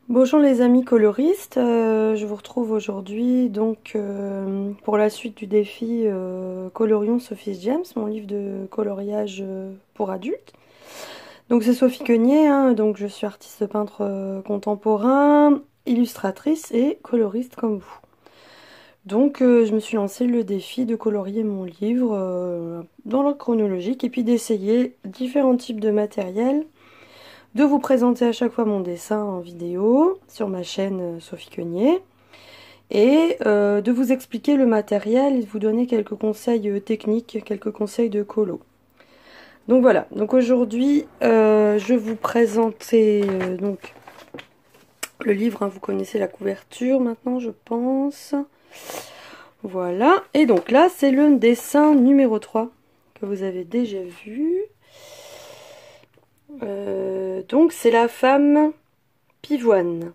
Bonjour les amis coloristes, je vous retrouve aujourd'hui donc pour la suite du défi Colorions Sophie James, mon livre de coloriage pour adultes. Donc c'est Sophie Quenier, hein, donc je suis artiste peintre contemporain, illustratrice et coloriste comme vous. Donc je me suis lancé le défi de colorier mon livre dans l'ordre chronologique et puis d'essayer différents types de matériel, de vous présenter à chaque fois mon dessin en vidéo sur ma chaîne Sophie Quenier et de vous expliquer le matériel et de vous donner quelques conseils techniques, quelques conseils de colo. Donc voilà, donc aujourd'hui je vais vous présenter donc le livre, hein, vous connaissez la couverture maintenant je pense. Voilà, et donc là c'est le dessin numéro 3 que vous avez déjà vu. Donc c'est la femme pivoine.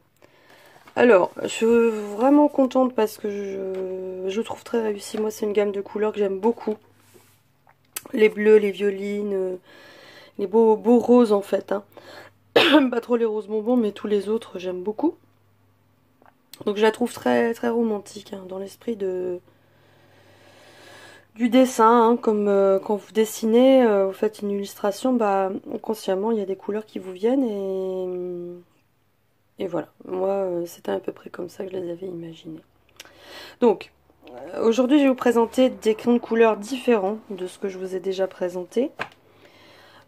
Alors, je suis vraiment contente parce que je trouve très réussi. Moi, c'est une gamme de couleurs que j'aime beaucoup. Les bleus, les violines, les beaux roses en fait. Hein. Pas trop les roses bonbons, mais tous les autres, j'aime beaucoup. Donc je la trouve très, très romantique, hein, dans l'esprit du dessin. Hein, comme quand vous dessinez, vous faites une illustration, bah, inconsciemment, il y a des couleurs qui vous viennent et voilà. Moi, c'était à peu près comme ça que je les avais imaginées. Donc, aujourd'hui, je vais vous présenter des crayons de couleurs différents de ce que je vous ai déjà présenté.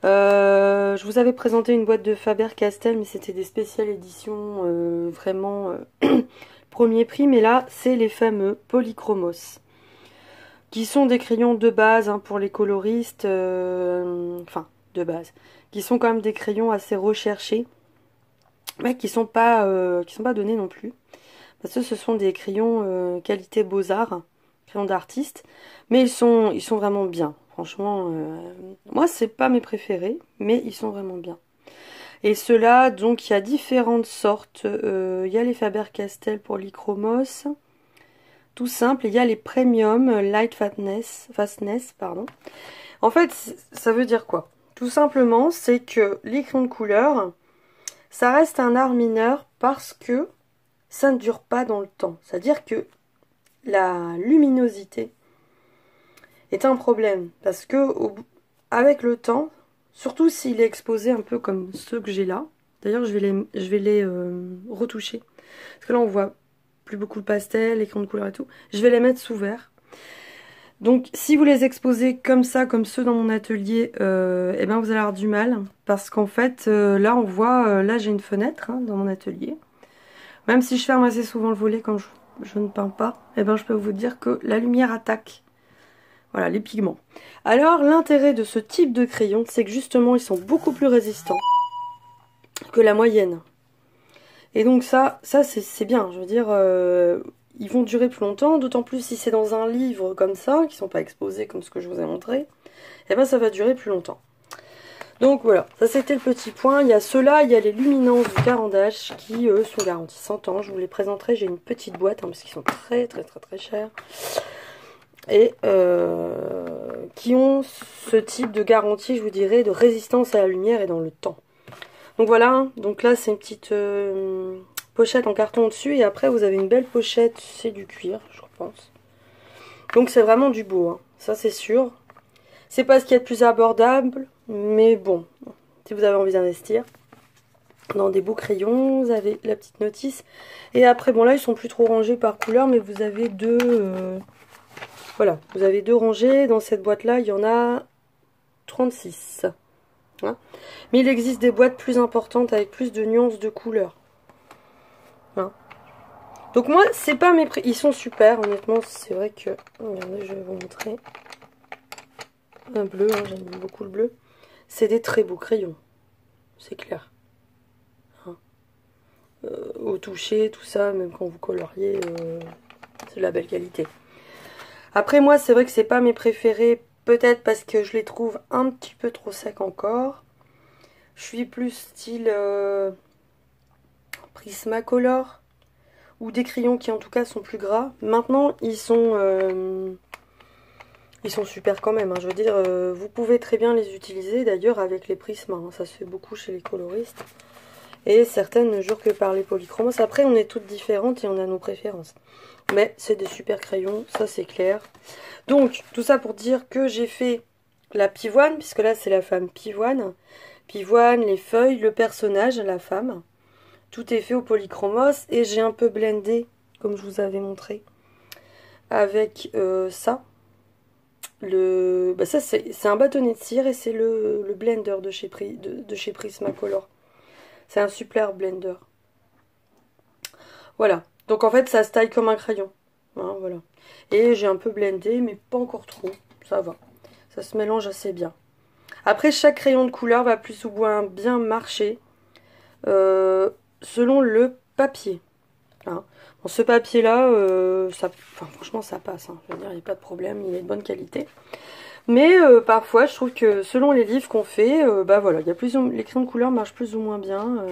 Je vous avais présenté une boîte de Faber-Castell, mais c'était des spéciales éditions vraiment premier prix. Mais là, c'est les fameux Polychromos, qui sont des crayons de base hein, pour les coloristes, enfin, de base, qui sont quand même des crayons assez recherchés, mais qui sont pas donnés non plus. Parce que ce sont des crayons qualité Beaux-Arts, crayons d'artiste, mais ils sont vraiment bien. Franchement, moi c'est pas mes préférés, mais ils sont vraiment bien. Et ceux-là, donc il y a différentes sortes. Il y a les Faber-Castell pour l'Ichromos, tout simple. Et il y a les Premium Light Fastness, pardon. En fait, ça veut dire quoi? Tout simplement, c'est que les crayons de couleur, ça reste un art mineur parce que ça ne dure pas dans le temps. C'est-à-dire que la luminosité est un problème. Parce que avec le temps, surtout s'il est exposé un peu comme ceux que j'ai là, d'ailleurs je vais les retoucher. Parce que là on voit plus beaucoup de pastel, l'écran de couleur et tout. Je vais les mettre sous verre. Donc si vous les exposez comme ça, comme ceux dans mon atelier, eh ben vous allez avoir du mal. Parce qu'en fait, là on voit, là j'ai une fenêtre hein, dans mon atelier. Même si je ferme assez souvent le volet quand je ne peins pas, eh ben je peux vous dire que la lumière attaque. Voilà, les pigments. Alors, l'intérêt de ce type de crayon, c'est que justement, ils sont beaucoup plus résistants que la moyenne. Et donc ça c'est bien. Je veux dire, ils vont durer plus longtemps, d'autant plus si c'est dans un livre comme ça, qui ne sont pas exposés comme ce que je vous ai montré, et ben ça va durer plus longtemps. Donc voilà, ça c'était le petit point. Il y a ceux-là, il y a les luminances du Caran-d'Ache qui, eux, sont garantis 100 ans. Je vous les présenterai, j'ai une petite boîte, hein, parce qu'ils sont très très très très chers. Et qui ont ce type de garantie, je vous dirais, de résistance à la lumière et dans le temps. Donc voilà, hein, donc là c'est une petite pochette en carton dessus. Et après vous avez une belle pochette, c'est du cuir, je pense. Donc c'est vraiment du beau, hein, ça c'est sûr. C'est pas ce qu'il y a de plus abordable, mais bon, si vous avez envie d'investir dans des beaux crayons, vous avez la petite notice. Et après, bon là, ils sont plus trop rangés par couleur, mais vous avez deux... voilà, vous avez deux rangées. Dans cette boîte-là, il y en a 36. Hein, mais il existe des boîtes plus importantes avec plus de nuances de couleurs. Hein. Donc moi, c'est pas mes prix. Ils sont super, honnêtement, c'est vrai que... Regardez, je vais vous montrer. Un bleu, hein, j'aime beaucoup le bleu. C'est des très beaux crayons, c'est clair. Hein. Au toucher, tout ça, même quand vous coloriez, c'est de la belle qualité. Après moi, c'est vrai que c'est pas mes préférés, peut-être parce que je les trouve un petit peu trop secs encore. Je suis plus style Prismacolor, ou des crayons qui en tout cas sont plus gras. Maintenant, ils sont super quand même, hein. Je veux dire, vous pouvez très bien les utiliser d'ailleurs avec les prismes, hein. Ça se fait beaucoup chez les coloristes. Et certaines ne jurent que par les polychromos. Après, on est toutes différentes et on a nos préférences. Mais c'est des super crayons, ça c'est clair. Donc, tout ça pour dire que j'ai fait la pivoine, puisque là c'est la femme pivoine. Pivoine, les feuilles, le personnage, la femme. Tout est fait au polychromos et j'ai un peu blendé, comme je vous avais montré, avec ça. Ça c'est un bâtonnet de cire et c'est le blender de chez Prismacolor. C'est un super blender. Voilà. Donc en fait ça se taille comme un crayon. Hein, voilà. Et j'ai un peu blendé mais pas encore trop. Ça va. Ça se mélange assez bien. Après chaque crayon de couleur va plus ou moins bien marcher selon le papier. Hein. Bon, ce papier là, franchement ça passe. Hein. Je veux dire, il n'y a pas de problème, il est de bonne qualité. Mais parfois, je trouve que selon les livres qu'on fait, voilà, les crayons de couleur marchent plus ou moins bien,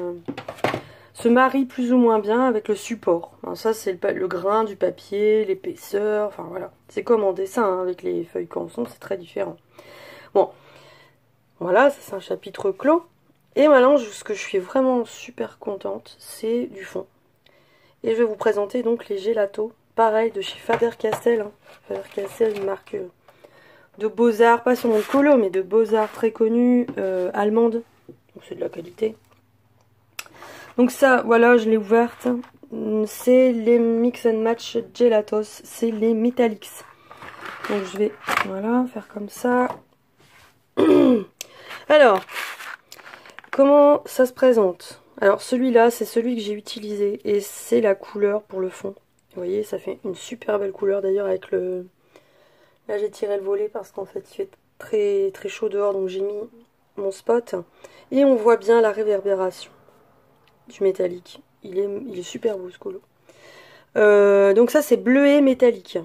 se marient plus ou moins bien avec le support. Alors ça, c'est le grain du papier, l'épaisseur, enfin voilà. C'est comme en dessin, hein, avec les feuilles canson, c'est très différent. Bon, voilà, ça c'est un chapitre clos. Et maintenant, ce que je suis vraiment super contente, c'est du fond. Et je vais vous présenter donc les Gelato, pareil, de chez Faber-Castell. Hein. Faber-Castell, une marque de Beaux-Arts, pas sur mon colo, mais de Beaux-Arts très connue, allemande. Donc c'est de la qualité. Donc ça, voilà, je l'ai ouverte. C'est les Mix and Match Gelatos, c'est les Metallics. Donc je vais, voilà, faire comme ça. Alors, comment ça se présente? Alors celui-là, c'est celui que j'ai utilisé et c'est la couleur pour le fond. Vous voyez, ça fait une super belle couleur d'ailleurs avec le... Là j'ai tiré le volet parce qu'en fait il fait très très chaud dehors, donc j'ai mis mon spot. Et on voit bien la réverbération du métallique. Il est super beau ce colo. Donc ça c'est bleuet métallique.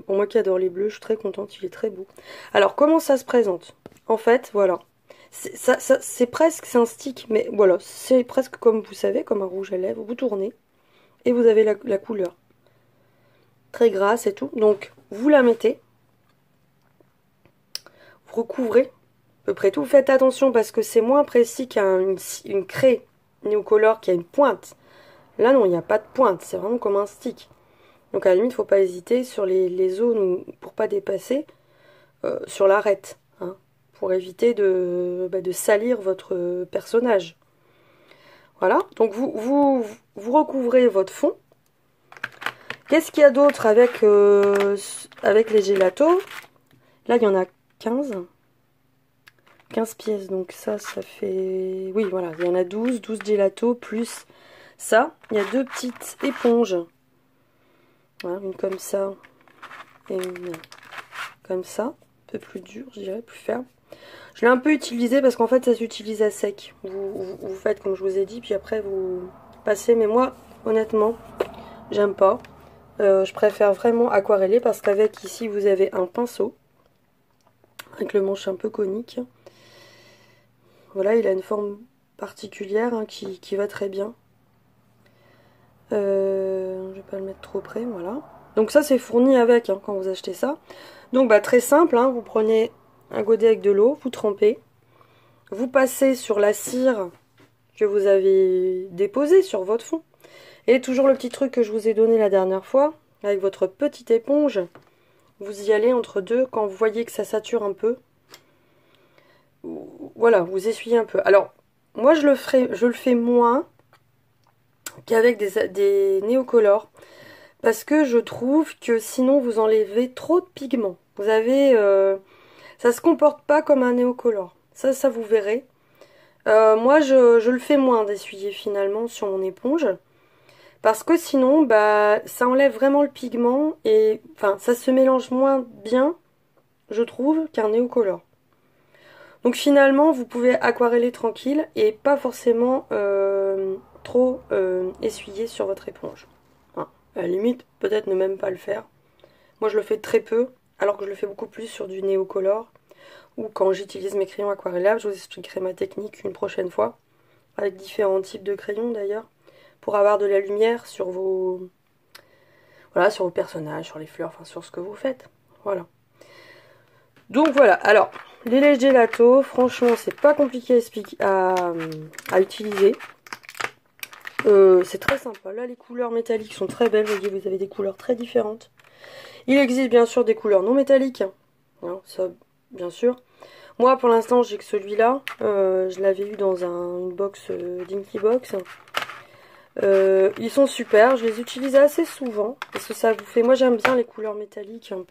Pour moi qui adore les bleus, je suis très contente, il est très beau. Alors comment ça se présente? En fait, voilà. C'est presque, c'est un stick, mais voilà, c'est presque comme vous savez, comme un rouge à lèvres. Vous tournez et vous avez la couleur. Très grasse et tout. Donc vous la mettez. Vous recouvrez à peu près tout. Faites attention parce que c'est moins précis qu'une craie Neocolor qui a une pointe. Là non, il n'y a pas de pointe, c'est vraiment comme un stick. Donc à la limite, il ne faut pas hésiter sur les zones pour pas dépasser, sur l'arête, hein, pour éviter de salir votre personnage. Voilà, donc vous recouvrez votre fond. Qu'est-ce qu'il y a d'autre avec les Gelato? Là, il y en a 15. 15 pièces, donc ça fait... Oui, voilà, il y en a 12 Gelato plus ça. Il y a deux petites éponges. Voilà, une comme ça et une comme ça. Un peu plus dure, je dirais, plus ferme. Je l'ai un peu utilisé parce qu'en fait, ça s'utilise à sec. Vous faites comme je vous ai dit, puis après, vous passez. Mais moi, honnêtement, j'aime pas. Je préfère vraiment aquareller parce qu'avec ici, vous avez un pinceau. Avec le manche un peu conique. Voilà, il a une forme particulière hein, qui va très bien. Je vais pas le mettre trop près, voilà. Donc ça c'est fourni avec hein, quand vous achetez ça. Donc très simple, hein, vous prenez un godet avec de l'eau, vous trempez. Vous passez sur la cire que vous avez déposée sur votre fond. Et toujours le petit truc que je vous ai donné la dernière fois, avec votre petite éponge. Vous y allez entre deux quand vous voyez que ça sature un peu. Voilà, vous essuyez un peu. Alors, moi je le fais moins qu'avec des néocolores. Parce que je trouve que sinon vous enlevez trop de pigments. Vous avez... ça se comporte pas comme un néocolore. Ça vous verrez. Moi je le fais moins d'essuyer finalement sur mon éponge. Parce que sinon ça enlève vraiment le pigment. Et enfin ça se mélange moins bien, je trouve, qu'un néocolore. Donc finalement vous pouvez aquareller tranquille et pas forcément trop essuyer sur votre éponge. À la limite, peut-être ne même pas le faire. Moi, je le fais très peu, alors que je le fais beaucoup plus sur du néocolor. Ou quand j'utilise mes crayons aquarellables, je vous expliquerai ma technique une prochaine fois. Avec différents types de crayons d'ailleurs. Pour avoir de la lumière sur vos... Voilà, sur vos personnages, sur les fleurs, enfin sur ce que vous faites. Voilà. Donc voilà, alors, Les lait gelato, franchement, c'est pas compliqué à utiliser. C'est très sympa. Là, les couleurs métalliques sont très belles. Vous voyez, vous avez des couleurs très différentes. Il existe bien sûr des couleurs non métalliques. Hein, ça, bien sûr. Moi, pour l'instant, j'ai que celui-là. Je l'avais eu dans une box Dinky Box. Ils sont super. Je les utilise assez souvent. Parce que ça vous fait... Moi, j'aime bien les couleurs métalliques. Un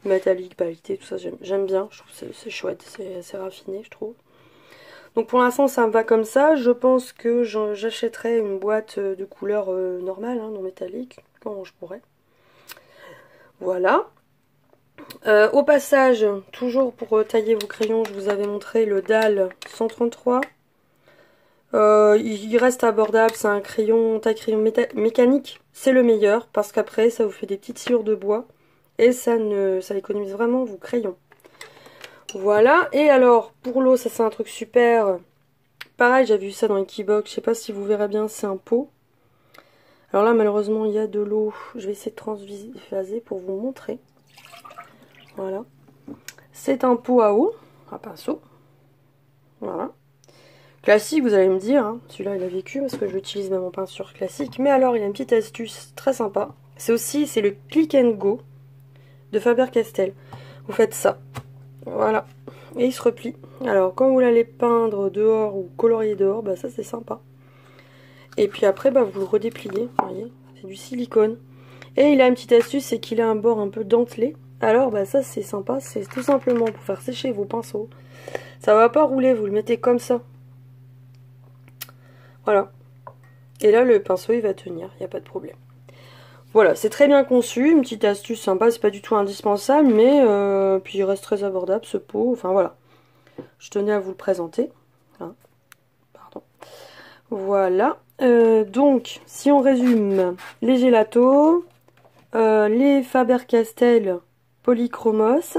peu métalliques, pailletés, tout ça. J'aime bien. Je trouve que c'est chouette. C'est assez raffiné, je trouve. Donc pour l'instant ça me va comme ça. Je pense que j'achèterai une boîte de couleurs normales, hein, non métalliques, quand je pourrai. Voilà. Au passage, toujours pour tailler vos crayons, je vous avais montré le DAL 133. Il reste abordable, c'est un taille-crayon mécanique. C'est le meilleur parce qu'après ça vous fait des petites sciures de bois et ça économise vraiment vos crayons. Voilà, et alors, pour l'eau, ça c'est un truc super. Pareil, j'avais vu ça dans Equibox, je sais pas si vous verrez bien, c'est un pot. Alors là, malheureusement, il y a de l'eau. Je vais essayer de transvaser pour vous montrer. Voilà. C'est un pot à eau, un pinceau. Voilà. Classique, vous allez me dire, hein. Celui-là, il a vécu parce que je l'utilise même en peinture classique. Mais alors, il y a une petite astuce très sympa. C'est le Click and Go de Faber-Castell. Vous faites ça. Voilà, et il se replie. Alors quand vous l'allez peindre dehors ou colorier dehors, bah ça c'est sympa. Et puis après bah vous le redépliez, vous voyez, c'est du silicone. Et il a une petite astuce, c'est qu'il a un bord un peu dentelé. Alors bah ça c'est sympa, c'est tout simplement pour faire sécher vos pinceaux. Ça va pas rouler, vous le mettez comme ça. Voilà. Et là le pinceau il va tenir, il n'y a pas de problème. Voilà, c'est très bien conçu, une petite astuce sympa, c'est pas du tout indispensable, mais puis il reste très abordable ce pot, enfin voilà. Je tenais à vous le présenter. Hein. Pardon. Voilà, donc si on résume, les gelatos, les Faber-Castell Polychromos,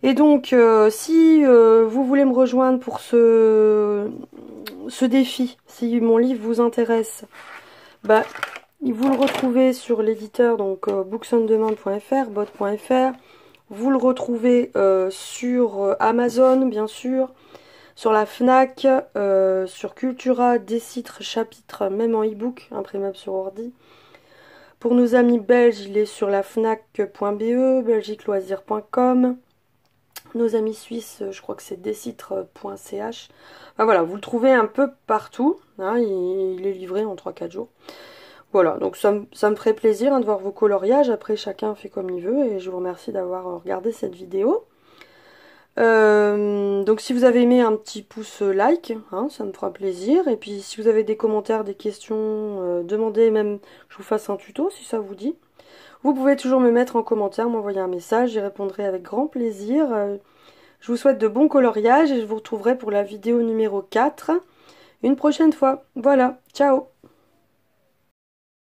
et donc si vous voulez me rejoindre pour ce défi, si mon livre vous intéresse, bah... Vous le retrouvez sur l'éditeur, donc booksondemand.fr, bot.fr. Vous le retrouvez sur Amazon, bien sûr, sur la Fnac, sur Cultura, Décitre, Chapitre, même en e-book, imprimable sur ordi. Pour nos amis belges, il est sur la fnac.be, belgiqueloisir.com. Nos amis suisses, je crois que c'est décitre.ch. Enfin, voilà, vous le trouvez un peu partout. Hein, il est livré en 3-4 jours. Voilà, donc ça me ferait plaisir hein, de voir vos coloriages. Après, chacun fait comme il veut. Et je vous remercie d'avoir regardé cette vidéo. Donc si vous avez aimé, un petit pouce like, hein, ça me fera plaisir. Et puis si vous avez des commentaires, des questions, demandez même que je vous fasse un tuto si ça vous dit. Vous pouvez toujours me mettre en commentaire, m'envoyer un message. J'y répondrai avec grand plaisir. Je vous souhaite de bons coloriages et je vous retrouverai pour la vidéo numéro 4 une prochaine fois. Voilà, ciao!